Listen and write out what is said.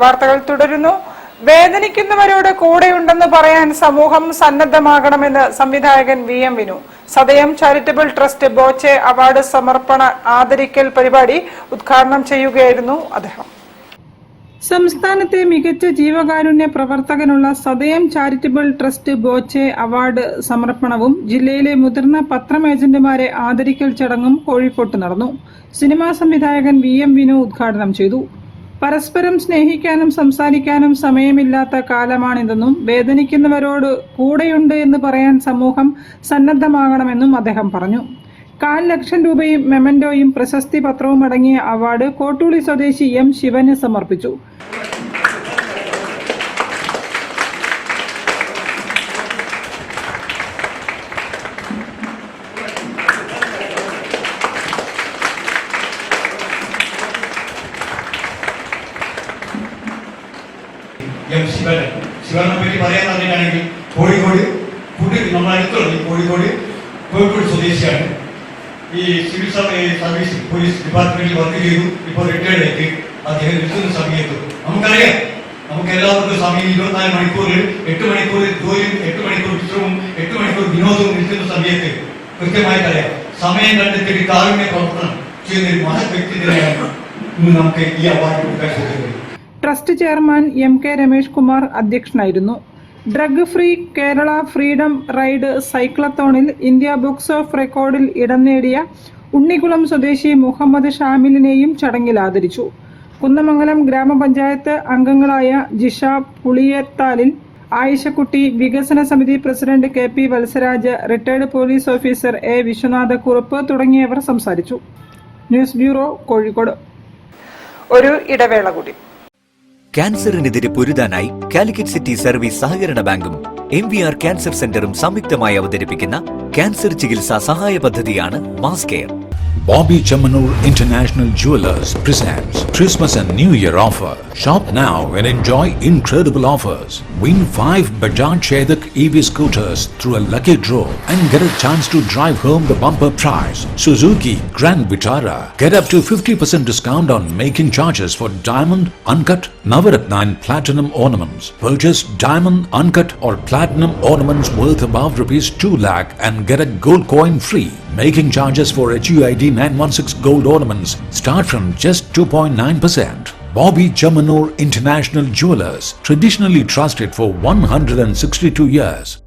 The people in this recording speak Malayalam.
വാർത്തകൾ തുടരുന്നു. വേദനിക്കുന്നവരോട് കൂടെയുണ്ടെന്ന് പറയാൻ സമൂഹം സന്നദ്ധമാകണമെന്ന് സംവിധായകൻ VM വിനു. സദയം ചാരിറ്റബിൾ ട്രസ്റ്റ് ബോച്ചെ അവാർഡ് സമർപ്പണ ആദരിക്കൽ പരിപാടി ഉദ്ഘാടനം ചെയ്യുകയായിരുന്നു അദ്ദേഹം. സംസ്ഥാനത്തെ മികച്ച ജീവകാരുണ്യ പ്രവർത്തകനുള്ള സദയം ചാരിറ്റബിൾ ട്രസ്റ്റ് ബോച്ചെ അവാർഡ് സമർപ്പണവും ജില്ലയിലെ മുതിർന്ന പത്രം ഏജന്റുമാരെ ആദരിക്കൽ ചടങ്ങും കോഴിക്കോട്ട് നടന്നു. സിനിമാ സംവിധായകൻ VM വിനു ഉദ്ഘാടനം ചെയ്തു. പരസ്പരം സ്നേഹിക്കാനും സംസാരിക്കാനും സമയമില്ലാത്ത കാലമാണിതെന്നും വേദനിക്കുന്നവരോട് കൂടെയുണ്ട് എന്ന് പറയാൻ സമൂഹം സന്നദ്ധമാകണമെന്നും അദ്ദേഹം പറഞ്ഞു. 1,00,000 ലക്ഷം രൂപയും മെമന്റോയും പ്രശസ്തി പത്രവും അടങ്ങിയ അവാർഡ് കോട്ടൂളി സ്വദേശി M ശിവന് സമർപ്പിച്ചു. ശിവനെ പറ്റി പറയാൻ പറഞ്ഞിട്ടാണെങ്കിൽ കോഴിക്കോട് നമ്മുടെ അടുത്തുള്ള കോഴിക്കോട് സ്വദേശിയാണ്. ഈ സിവിൽ സർവീസ് പോലീസ് ഡിപ്പാർട്ട്മെന്റിൽ വർക്ക് ചെയ്തു. ഇപ്പോൾ റിട്ടയർഡ് ആയിട്ട് അദ്ദേഹം നിൽക്കുന്ന സമയത്ത് നമുക്കറിയാം, നമുക്ക് എല്ലാവർക്കും സമയം 24 മണിക്കൂറിൽ 8 മണിക്കൂർ ജോലിയും 8 മണിക്കൂർ വിശ്രമവും 8 മണിക്കൂർ വിനോദവും നിൽക്കുന്ന സമയത്ത് കൃത്യമായിട്ട് അറിയാം സമയം കണ്ടെത്തി കാരുണ്യ പ്രവർത്തനം ചെയ്യുന്ന ഒരു മഹത് വ്യക്തി തന്നെയാണ് ഇന്ന് നമുക്ക് ഈ അവാർഡ് കൊടുക്കാൻ സാധിക്കുന്നത്. Trust chairman MK Ramesh Kumar അധ്യക്ഷനായിരുന്നു. Drug free Kerala freedom ride സൈക്ലത്തോണിൽ ഇന്ത്യ ബുക്സ് ഓഫ് റെക്കോർഡിൽ ഇടം നേടിയ ഉണ്ണിക്കുളം സ്വദേശി മുഹമ്മദ് ഷാമിലിനെയും ചടങ്ങിൽ ആദരിച്ചു. കുന്നമംഗലം ഗ്രാമപഞ്ചായത്ത് അംഗങ്ങളായ ജിഷ പുളിയത്താലിൽ, ആയിഷക്കുട്ടി, വികസന സമിതി president KP Valsaraj, retired police officer A Viswanatha Kurup തുടങ്ങിയവർ സംസാരിച്ചു. News bureau, Kozhikode. ഒരു ഇടവേള കൂടി. ക്യാൻസറിനെതിരെ പൊരുതാനായി കാലിക്കറ്റ് സിറ്റി സർവീസ് സഹകരണ ബാങ്കും MVR ക്യാൻസർ സെന്ററും സംയുക്തമായി അവതരിപ്പിക്കുന്ന ക്യാൻസർ ചികിത്സാ സഹായ പദ്ധതിയാണ് mass care. Bobby Chamanur International Jewelers presents Christmas and New Year offer. Shop now and enjoy incredible offers. Win 5 Bajaj Chetak EV scooters through a lucky draw and get a chance to drive home the bumper prize. Suzuki Grand Vitara. Get up to 50% discount on making charges for diamond, uncut, Navaratna and platinum ornaments. Purchase diamond, uncut or platinum ornaments worth above ₹2 lakh and get a gold coin free. Making charges for HUID 916 gold ornaments start from just 2.9%. Bobby Chamanur International Jewelers, traditionally trusted for 162 years.